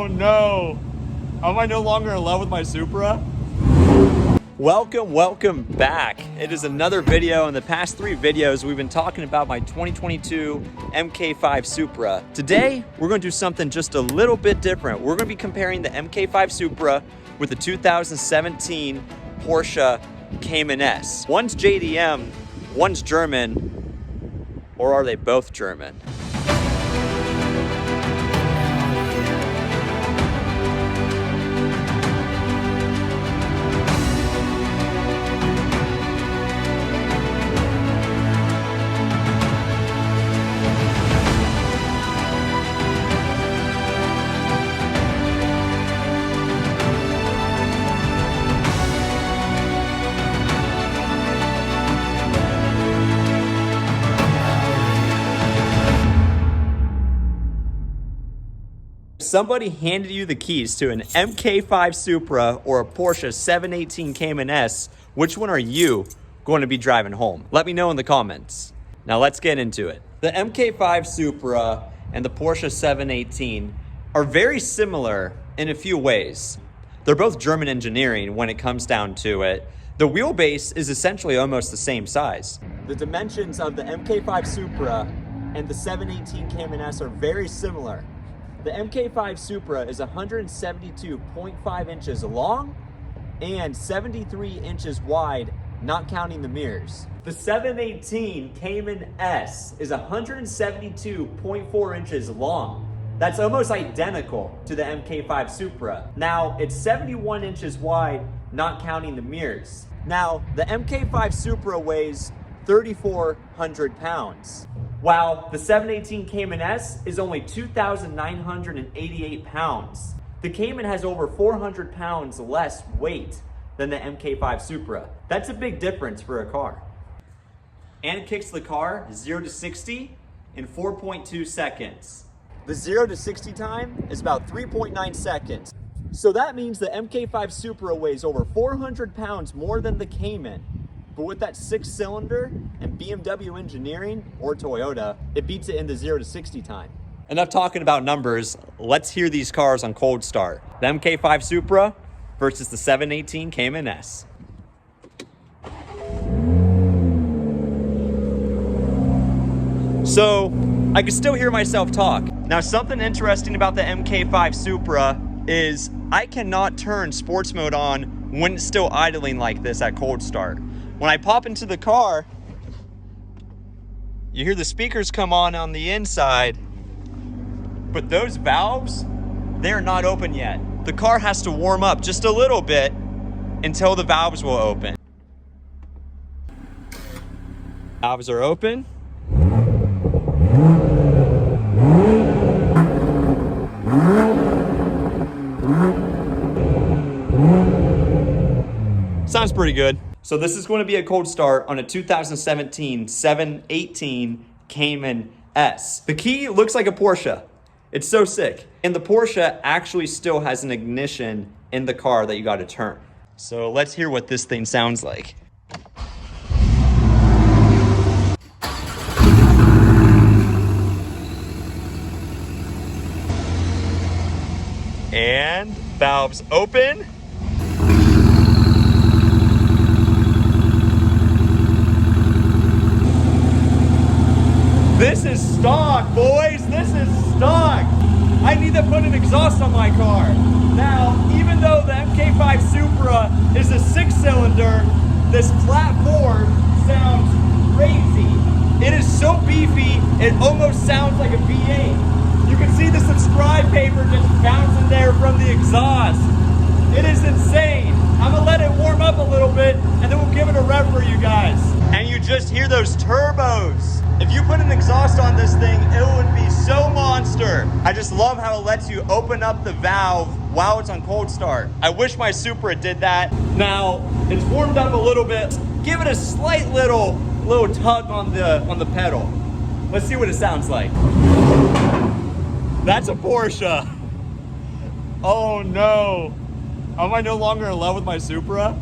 Oh no. Am I no longer in love with my Supra? Welcome back. It is another video. In the past 3 videos, we've been talking about my 2022 MK5 Supra. Today, we're going to do something just a little bit different. We're going to be comparing the MK5 Supra with the 2017 Porsche Cayman S. One's JDM, one's German, or are they both German? Somebody handed you the keys to an MK5 Supra or a Porsche 718 Cayman S. Which one are you going to be driving home? Let me know in the comments. Now let's get into it. The MK5 Supra and the Porsche 718 are very similar in a few ways. They're both German engineering when it comes down to it. The wheelbase is essentially almost the same size. The dimensions of the MK5 Supra and the 718 Cayman S are very similar. The MK5 Supra is 172.5 inches long and 73 inches wide, not counting the mirrors. The 718 Cayman S is 172.4 inches long. That's almost identical to the MK5 Supra. Now, it's 71 inches wide, not counting the mirrors. Now, the MK5 Supra weighs 3,400 pounds. While the 718 Cayman S is only 2,988 pounds. The Cayman has over 400 pounds less weight than the MK5 Supra. That's a big difference for a car. And it kicks the car 0 to 60 in 4.2 seconds. The 0 to 60 time is about 3.9 seconds. So that means the MK5 Supra weighs over 400 pounds more than the Cayman. But with that 6-cylinder and BMW engineering, or Toyota, it beats it in the 0 to 60 time. Enough talking about numbers. Let's hear these cars on cold start. The MK5 Supra versus the 718 Cayman S. So, I can still hear myself talk. Now, something interesting about the MK5 Supra is I cannot turn sports mode on when it's still idling like this at cold start. When I pop into the car, you hear the speakers come on the inside, but those valves, they're not open yet. The car has to warm up just a little bit until the valves will open. Valves are open. Sounds pretty good. So this is going to be a cold start on a 2017 718 Cayman S. The key looks like a Porsche. It's so sick. And the Porsche actually still has an ignition in the car that you got to turn. So let's hear what this thing sounds like. And valves open. This is stock, boys. This is stock. I need to put an exhaust on my car. Now, even though the MK5 Supra is a 6-cylinder, this flat 4 sounds crazy. It is so beefy, it almost sounds like a V8. You can see the subscribe paper just bouncing there from the exhaust. It is insane. I'm gonna let it warm up a little bit and then we'll give it a rev for you guys. And you just hear those turbos. If you put an exhaust on this thing, it would be so monster. I just love how it lets you open up the valve while it's on cold start. I wish my Supra did that. Now, it's warmed up a little bit. Give it a slight little tug on the pedal. Let's see what it sounds like. That's a Porsche. Oh no. Am I no longer in love with my Supra?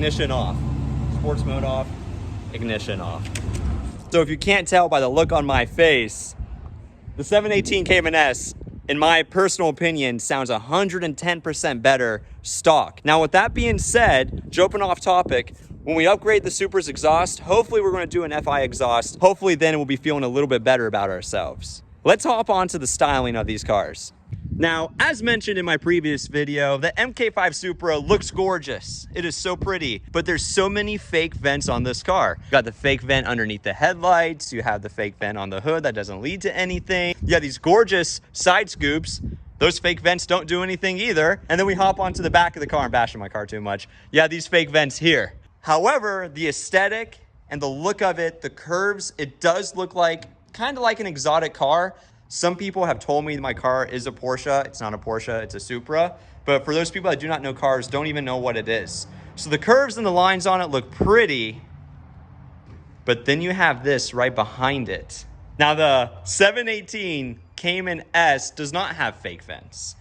ignition off. Sports mode off, ignition off. So if you can't tell by the look on my face, the 718 Cayman S, in my personal opinion, sounds 110% better stock. Now, with that being said, jumping off topic, when we upgrade the Supra's exhaust, hopefully we're going to do an FI exhaust. Hopefully then we'll be feeling a little bit better about ourselves. Let's hop on to the styling of these cars. Now, as mentioned in my previous video, the MK5 Supra looks gorgeous. It is so pretty, but there's so many fake vents on this car. You got the fake vent underneath the headlights. You have the fake vent on the hood that doesn't lead to anything. You have these gorgeous side scoops. Those fake vents don't do anything either. And then we hop onto the back of the car. I'm bashing my car too much. You have these fake vents here. However, the aesthetic and the look of it, the curves, it does look like kind of like an exotic car. Some people have told me my car is a Porsche. It's not a Porsche, it's a Supra. But for those people that do not know cars, don't even know what it is. So the curves and the lines on it look pretty, but then you have this right behind it. Now the 718 Cayman S does not have fake vents.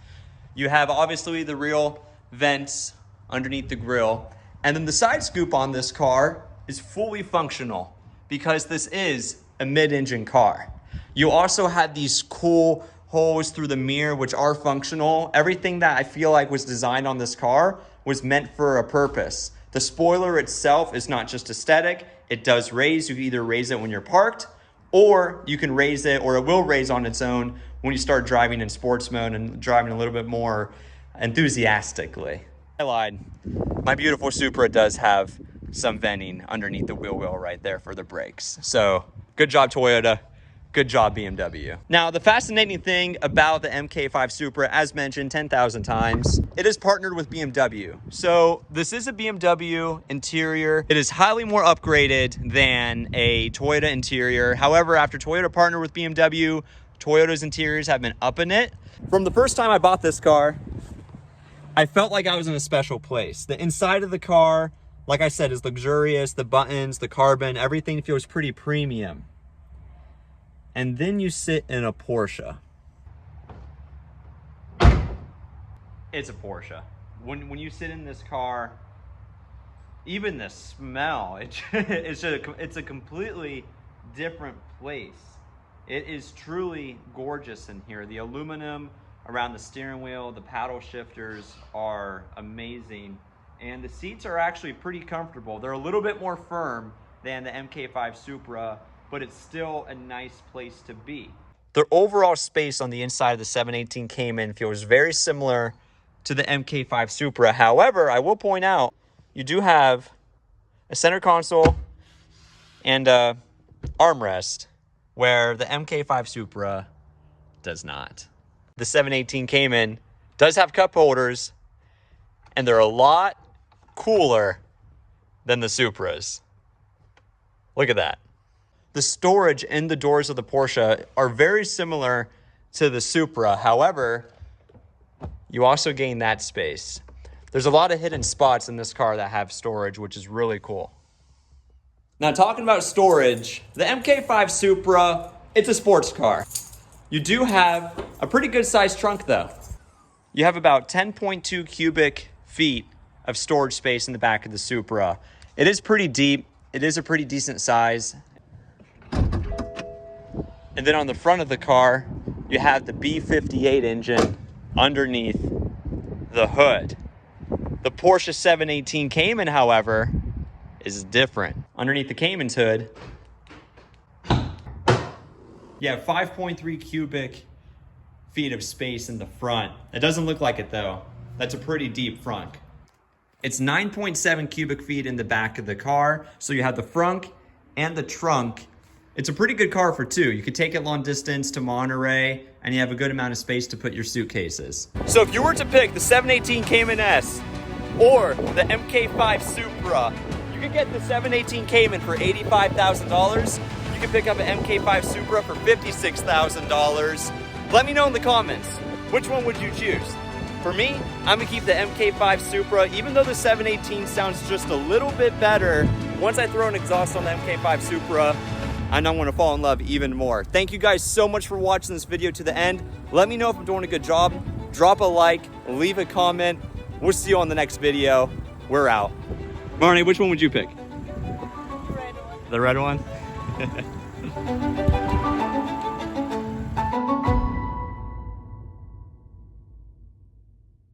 You have obviously the real vents underneath the grille. And then the side scoop on this car is fully functional because this is a mid-engine car. You also had these cool holes through the mirror, which are functional. Everything that I feel like was designed on this car was meant for a purpose. The spoiler itself is not just aesthetic. It does raise. You can either raise it when you're parked, or you can raise it, or it will raise on its own when you start driving in sports mode and driving a little bit more enthusiastically. I lied. My beautiful Supra does have some venting underneath the wheel well right there for the brakes. So good job, Toyota. Good job, BMW. Now, the fascinating thing about the MK5 Supra, as mentioned 10,000 times, it is partnered with BMW. So this is a BMW interior. It is highly more upgraded than a Toyota interior. However, after Toyota partnered with BMW, Toyota's interiors have been upping it. From the first time I bought this car, I felt like I was in a special place. The inside of the car, like I said, is luxurious. The buttons, the carbon, everything feels pretty premium. And then you sit in a Porsche. It's a Porsche. When you sit in this car, even the smell, it's a completely different place. It is truly gorgeous in here. The aluminum around the steering wheel, the paddle shifters are amazing. And the seats are actually pretty comfortable. They're a little bit more firm than the MK5 Supra, but it's still a nice place to be. The overall space on the inside of the 718 Cayman feels very similar to the MK5 Supra. However, I will point out, you do have a center console and a armrest, where the MK5 Supra does not. The 718 Cayman does have cup holders, and they're a lot cooler than the Supras. Look at that. The storage in the doors of the Porsche are very similar to the Supra. However, you also gain that space. There's a lot of hidden spots in this car that have storage, which is really cool. Now, talking about storage, the MK5 Supra, it's a sports car. You do have a pretty good sized trunk though. You have about 10.2 cubic feet of storage space in the back of the Supra. It is pretty deep. It is a pretty decent size. And then on the front of the car, you have the B58 engine underneath the hood. The Porsche 718 Cayman, however, is different. Underneath the Cayman's hood, you have 5.3 cubic feet of space in the front. It doesn't look like it though. That's a pretty deep frunk. It's 9.7 cubic feet in the back of the car. So you have the frunk and the trunk. It's a pretty good car for two. You could take it long distance to Monterey, and you have a good amount of space to put your suitcases. So if you were to pick the 718 Cayman S or the MK5 Supra, you could get the 718 Cayman for $85,000. You could pick up an MK5 Supra for $56,000. Let me know in the comments, which one would you choose? For me, I'm gonna keep the MK5 Supra, even though the 718 sounds just a little bit better. Once I throw an exhaust on the MK5 Supra, I'm gonna fall in love even more. Thank you guys so much for watching this video to the end. Let me know if I'm doing a good job. Drop a like, leave a comment. We'll see you on the next video. We're out. Marnie, which one would you pick? Red one. The red one?